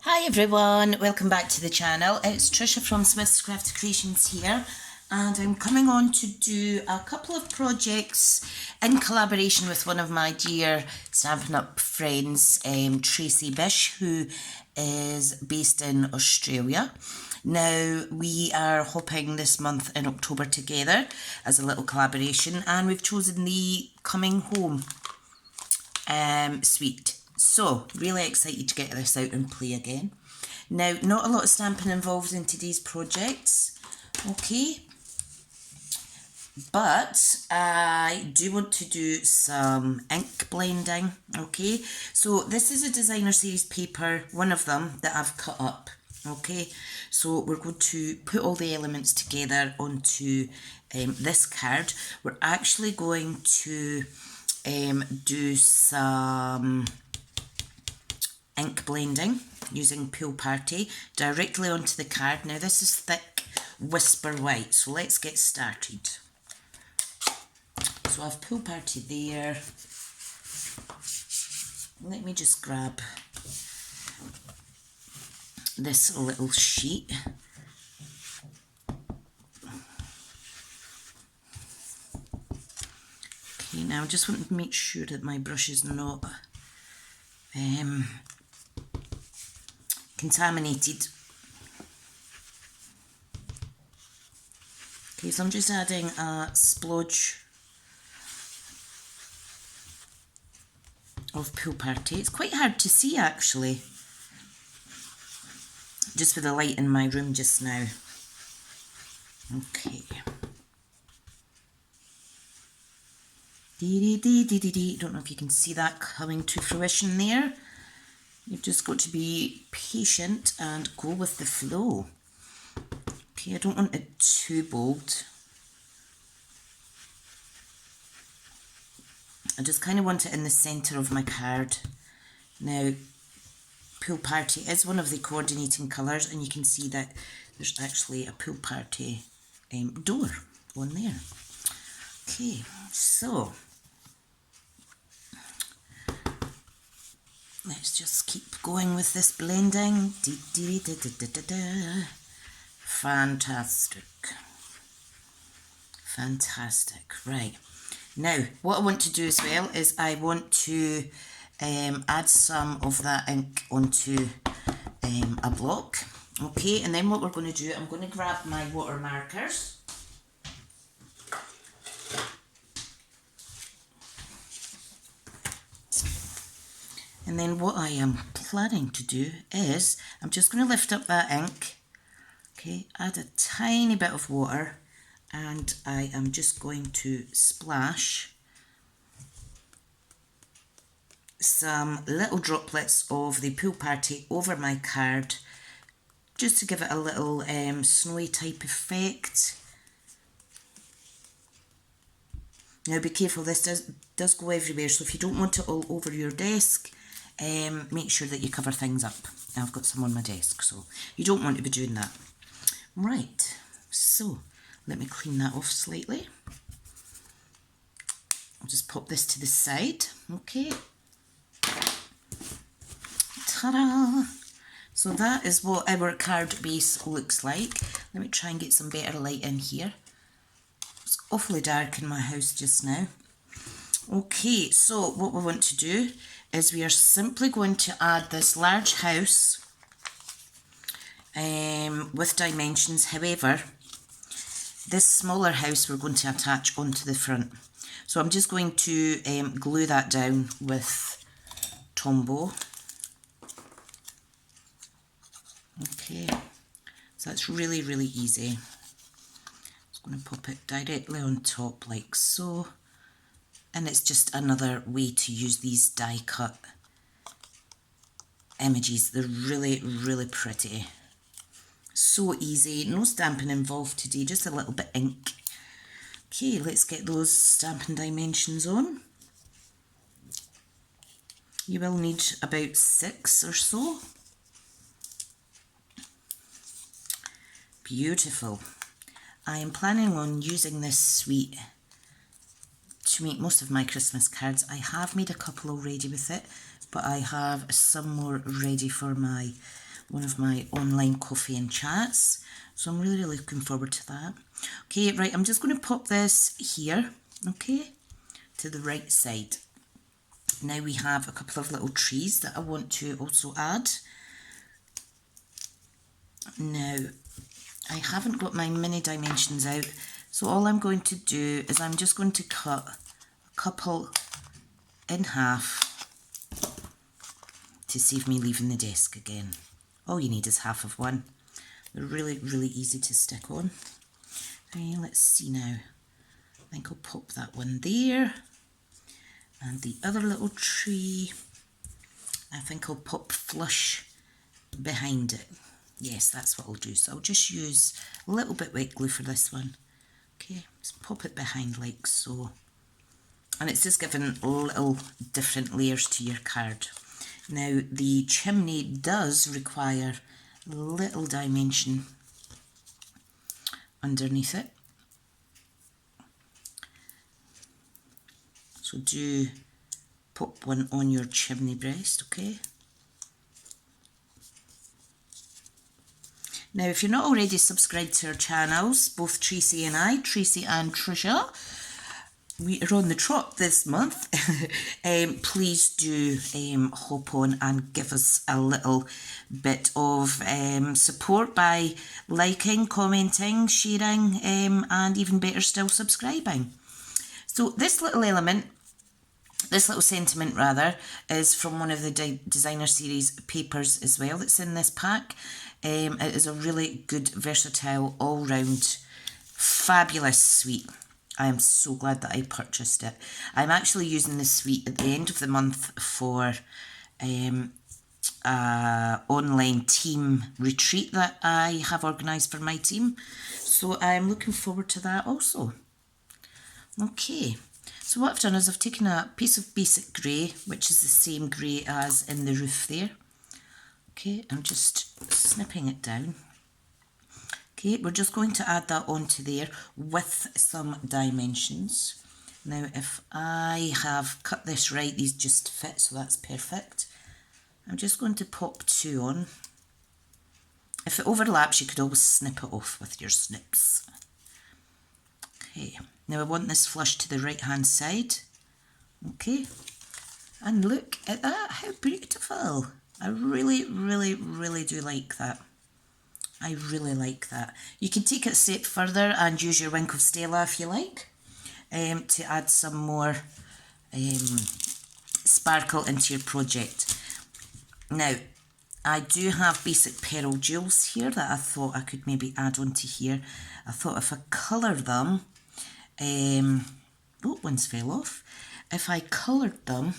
Hi everyone, welcome back to the channel. It's Tricia from Smith's Crafty Creations here, and I'm coming on to do a couple of projects in collaboration with one of my dear Stampin' Up friends, Tracy Bish, who is based in Australia. Now, we are hopping this month in October together as a little collaboration, and we've chosen the Coming Home suite. So, really excited to get this out and play again. Now, not a lot of stamping involved in today's projects, okay? But I do want to do some ink blending, okay? So this is a designer series paper, one of them that I've cut up, okay? So we're going to put all the elements together onto this card. We're actually going to do some ink blending using Pool Party directly onto the card. Now this is thick Whisper White, so let's get started. So I have Pool Party there. Let me just grab this little sheet. Okay, now I just want to make sure that my brush is not contaminated. Okay, so I'm just adding a splodge of Pool Party. It's quite hard to see actually, just with the light in my room just now. Okay. Don't know if you can see that coming to fruition there. You've just got to be patient and go with the flow. Okay, I don't want it too bold. I just kind of want it in the centre of my card. Now, Pool Party is one of the coordinating colours, and you can see that there's actually a Pool Party door on there. Okay, so let's just keep going with this blending. Fantastic. Fantastic. Right. Now, what I want to do as well is I want to add some of that ink onto a block. Okay, and then what we're going to do, I'm going to grab my water markers. And then what I am planning to do is, I'm just going to lift up that ink, okay, add a tiny bit of water, and I am just going to splash some little droplets of the Pool Party over my card, just to give it a little snowy type effect. Now be careful, this does go everywhere, so if you don't want it all over your desk, make sure that you cover things up. I've got some on my desk, so you don't want to be doing that. Right, so let me clean that off slightly. I'll just pop this to the side, okay. Ta-da! So that is what our card base looks like. Let me try and get some better light in here. It's awfully dark in my house just now. Okay, so what we want to do is we are simply going to add this large house with dimensions. However, this smaller house we're going to attach onto the front. So I'm just going to glue that down with Tombow. Okay, so that's really, really easy. Just going to pop it directly on top like so. And it's just another way to use these die cut images. They're really, really pretty. So easy, no stamping involved today, just a little bit ink. Okay, let's get those stamping dimensions on. You will need about 6 or so. Beautiful. I am planning on using this suite to make most of my Christmas cards. I have made a couple already with it, but I have some more ready for my one of my online coffee and chats. So I'm really looking forward to that. Okay, right, I'm just going to pop this here, okay, to the right side. Now we have a couple of little trees that I want to also add. Now, I haven't got my mini dimensions out, so all I'm going to do is I'm just going to cut a couple in half to save me leaving the desk again. All you need is half of one. They're really, really easy to stick on. Okay, let's see now. I think I'll pop that one there. And the other little tree, I think I'll pop flush behind it. Yes, that's what I'll do. So I'll just use a little bit wet glue for this one. Okay, just pop it behind like so. And it's just giving little different layers to your card. Now, the chimney does require a little dimension underneath it. So do pop one on your chimney breast, okay? Now, if you're not already subscribed to our channels, both Tracy and I, Tracy and Tricia, we are on the trot this month. Please do hop on and give us a little bit of support by liking, commenting, sharing, and even better still, subscribing. So this little element, this little sentiment rather, is from one of the designer series papers as well that's in this pack. It is a really good, versatile, all-round, fabulous suite. I am so glad that I purchased it. I'm actually using this suite at the end of the month for an online team retreat that I have organised for my team. So I'm looking forward to that also. Okay, so what I've done is I've taken a piece of basic grey, which is the same grey as in the roof there. Okay, I'm just snipping it down. Okay, we're just going to add that onto there with some dimensions. Now, if I have cut this right, these just fit, so that's perfect. I'm just going to pop two on. If it overlaps, you could always snip it off with your snips. Okay, now I want this flush to the right-hand side. Okay, and look at that, how beautiful. I really, really, really do like that. I really like that. You can take it a step further and use your Wink of Stella if you like, to add some more sparkle into your project. Now, I do have basic pearl jewels here that I thought I could maybe add onto here. I thought if I colour them, oh, one's fell off. If I coloured them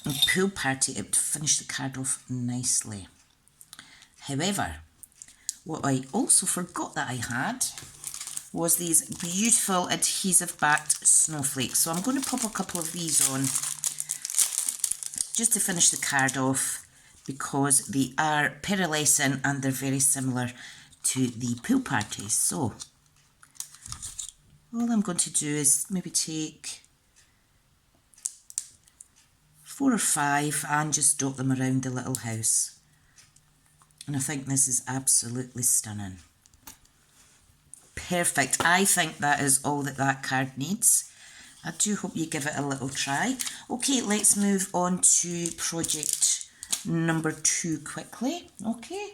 in Pool Party, it would finish the card off nicely. However, what I also forgot that I had was these beautiful adhesive backed snowflakes. So I'm going to pop a couple of these on just to finish the card off because they are pearlescent and they're very similar to the Pool Party. So all I'm going to do is maybe take 4 or 5 and just dot them around the little house. And I think this is absolutely stunning. Perfect. I think that is all that that card needs. I do hope you give it a little try. Okay, let's move on to project number 2 quickly. Okay.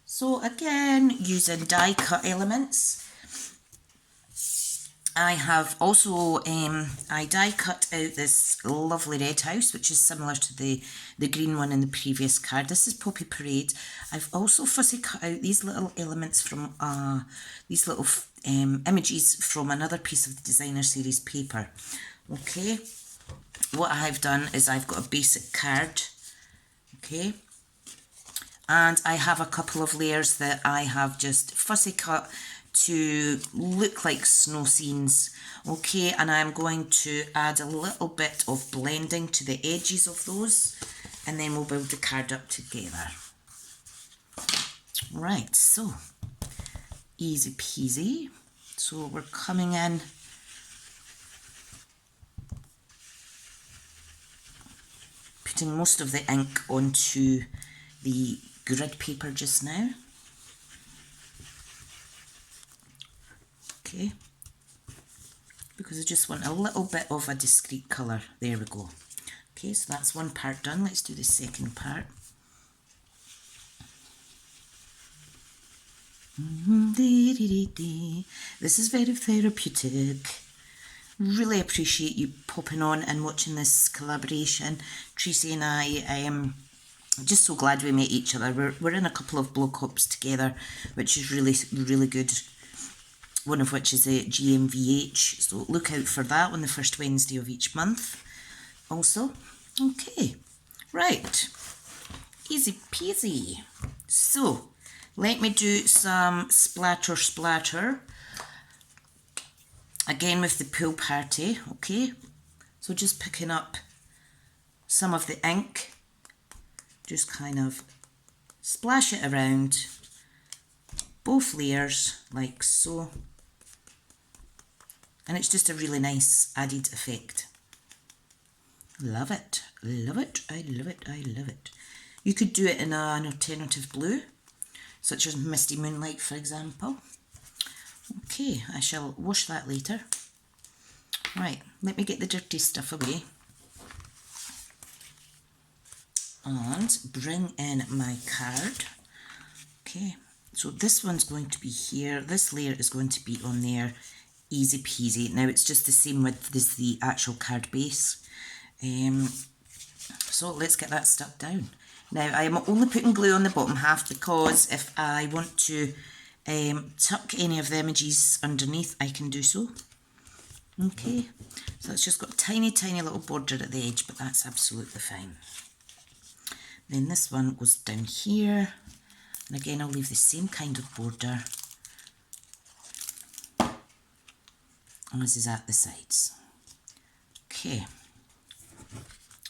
So again, using die cut elements. I have also, I die cut out this lovely red house, which is similar to the green one in the previous card. This is Poppy Parade. I've also fussy cut out these little elements from, these little images from another piece of the designer series paper. Okay, what I've done is I've got a basic card, okay, and I have a couple of layers that I have just fussy cut to look like snow scenes, okay, and I'm going to add a little bit of blending to the edges of those, and then we'll build the card up together. Right, so easy peasy. So we're coming in putting most of the ink onto the grid paper just now. Okay, because I just want a little bit of a discreet colour. There we go. Okay, so that's one part done. Let's do the second part. This is very therapeutic. Really appreciate you popping on and watching this collaboration. Tricia and I am just so glad we met each other. We're in a couple of blog ops together, which is really good. One of which is a GMVH, so look out for that on the first Wednesday of each month also. Okay, right, easy peasy. So let me do some splatter again with the pool party. Okay, so just picking up some of the ink, just kind of splash it around both layers like so, and it's just a really nice added effect. Love it, love it, I love it, I love it. You could do it in an alternative blue, such as Misty Moonlight, for example. Okay, I shall wash that later. Right, let me get the dirty stuff away and bring in my card. Okay, so this one's going to be here, this layer is going to be on there, easy peasy. Now it's just the same width as the actual card base. So let's get that stuck down. Now I am only putting glue on the bottom half because if I want to tuck any of the images underneath, I can do so. Okay, so it's just got a tiny little border at the edge, but that's absolutely fine. Then this one goes down here, and again I'll leave the same kind of border as is at the sides. Okay,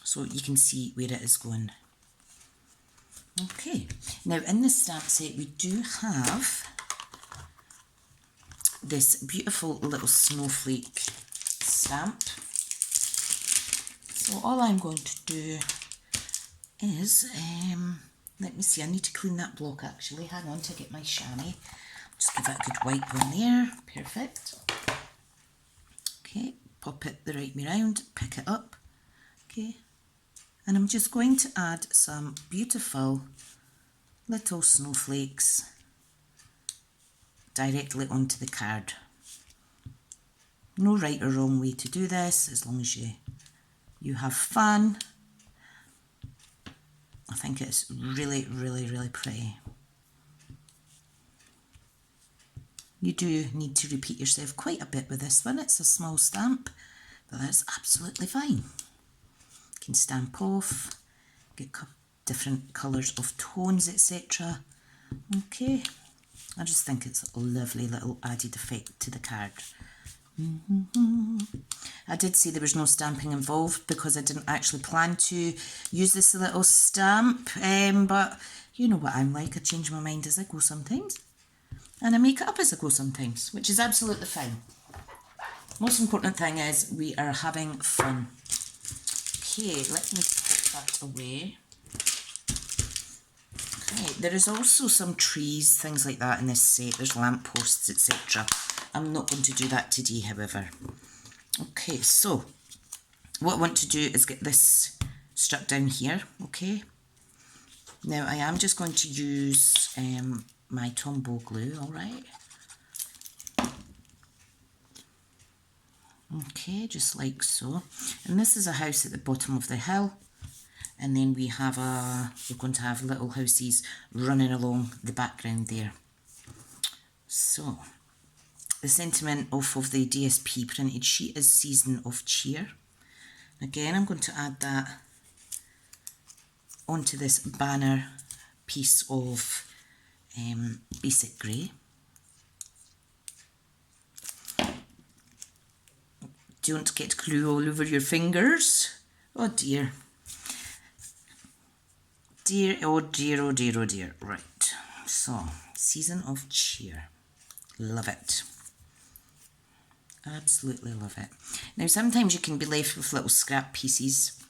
so you can see where it is going. Okay, now in the stamp set we do have this beautiful little snowflake stamp. So all I'm going to do is, let me see, I need to clean that block actually. Hang on to get my chamois. Just give it a good wipe on there. Perfect. Okay, pop it the right way round, pick it up. Okay, and I'm just going to add some beautiful little snowflakes directly onto the card. No right or wrong way to do this, as long as you have fun. I think it's really pretty. You do need to repeat yourself quite a bit with this one. It's a small stamp, but that's absolutely fine. You can stamp off, get different colours of tones, etc. Okay, I just think it's a lovely little added effect to the card. I did say there was no stamping involved because I didn't actually plan to use this little stamp, but you know what I'm like, I change my mind as I go sometimes, and I make it up as I go sometimes, which is absolutely fine. Most important thing is we are having fun. Okay, let me put that away. Okay, there is also some trees, things like that in this set. There's lampposts, etc. I'm not going to do that today, however. Okay, so what I want to do is get this stuck down here, okay? Now I am just going to use my Tombow glue, alright? Okay, just like so. And this is a house at the bottom of the hill. And then we're going to have little houses running along the background there. So, the sentiment off of the DSP printed sheet is Season of Cheer. Again, I'm going to add that onto this banner piece of basic grey. Don't get glue all over your fingers. Oh dear. Dear, oh dear, oh dear, oh dear. Right, so Season of Cheer. Love it. Absolutely love it. Now sometimes you can be left with little scrap pieces.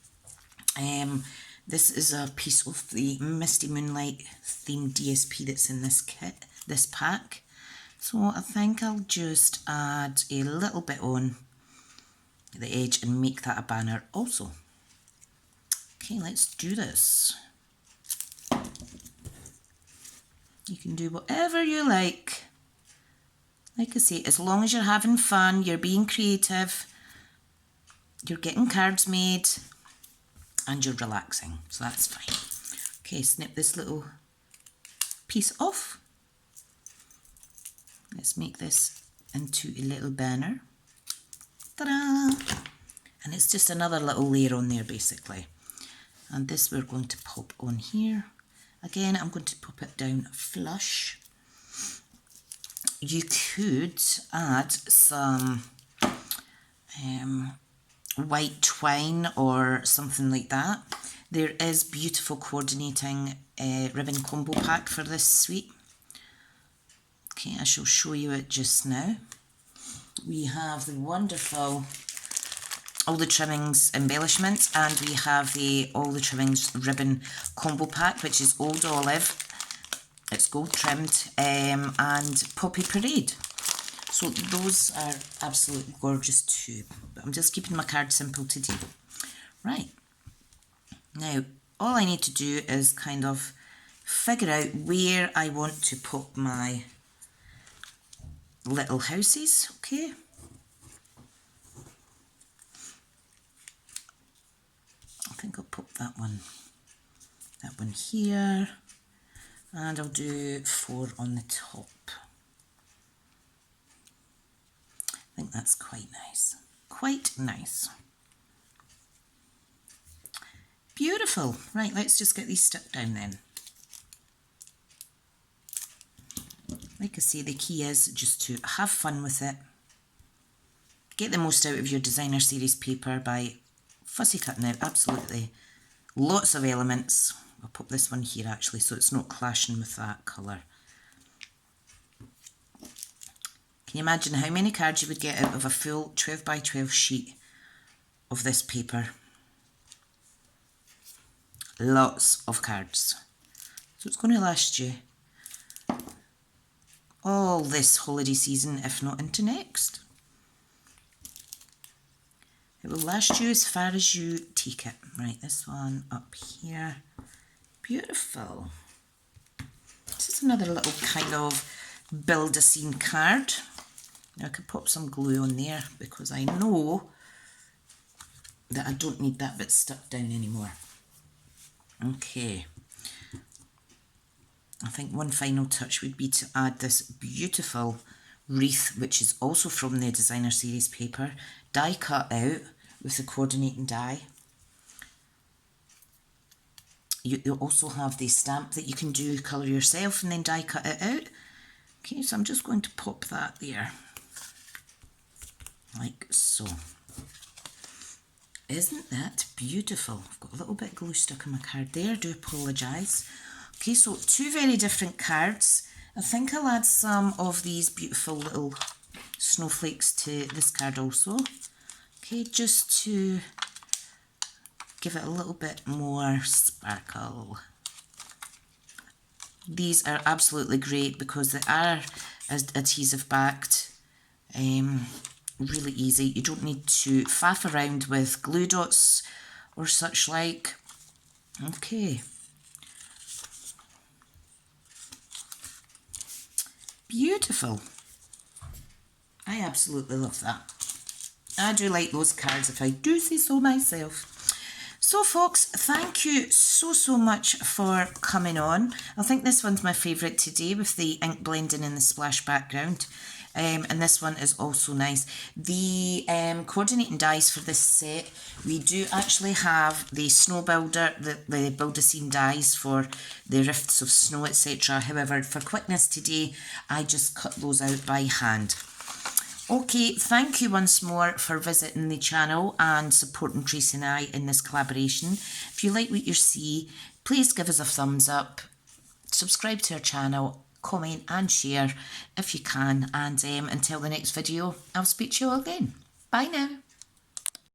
This is a piece of the Misty Moonlight themed DSP that's in this kit, this pack. So I think I'll just add a little bit on the edge and make that a banner also. Okay, let's do this. You can do whatever you like. Like I say, as long as you're having fun, you're being creative, you're getting cards made, and you're relaxing, so that's fine. Okay, snip this little piece off. Let's make this into a little banner. Ta-da! And it's just another little layer on there basically. And this we're going to pop on here. Again, I'm going to pop it down flush. You could add some white twine or something like that. There is beautiful coordinating ribbon combo pack for this suite. Okay, I shall show you it just now. We have the wonderful All the Trimmings embellishments, and we have the All the Trimmings ribbon combo pack, which is Old Olive, it's gold trimmed, and Poppy Parade. So those are absolutely gorgeous too. But I'm just keeping my card simple today. Right, now all I need to do is kind of figure out where I want to put my little houses, okay? I think I'll put that one here, and I'll do 4 on the top. I think that's quite nice. Quite nice. Beautiful. Right, let's just get these stuck down then. Like I say, the key is just to have fun with it. Get the most out of your designer series paper by fussy cutting out absolutely lots of elements. I'll put this one here actually so it's not clashing with that colour. Can you imagine how many cards you would get out of a full 12 by 12 sheet of this paper? Lots of cards. So it's going to last you all this holiday season, if not into next. It will last you as far as you take it. Right, this one up here. Beautiful. This is another little kind of build a scene card. Now I could pop some glue on there because I know that I don't need that bit stuck down anymore. Okay. I think one final touch would be to add this beautiful wreath, which is also from the designer series paper, die cut out with the coordinating die. You also have the stamp that you can do colour yourself and then die cut it out. Okay, so I'm just going to pop that there, like so. Isn't that beautiful? I've got a little bit of glue stuck in my card there, I do apologise. Okay, so 2 very different cards. I think I'll add some of these beautiful little snowflakes to this card also. Okay, just to give it a little bit more sparkle. These are absolutely great because they are adhesive backed. Really easy. You don't need to faff around with glue dots or such like. Okay. Beautiful. I absolutely love that. I do like those cards if I do say so myself. So folks, thank you so much for coming on. I think this one's my favourite today with the ink blending in the splash background. And this one is also nice. The coordinating dies for this set, we do actually have the snow builder, the build-a-scene dies for the rifts of snow, etc. However, for quickness today, I just cut those out by hand. Okay, thank you once more for visiting the channel and supporting Tricia and I in this collaboration. If you like what you see, please give us a thumbs up, subscribe to our channel, comment and share if you can, and until the next video, I'll speak to you all again. Bye now.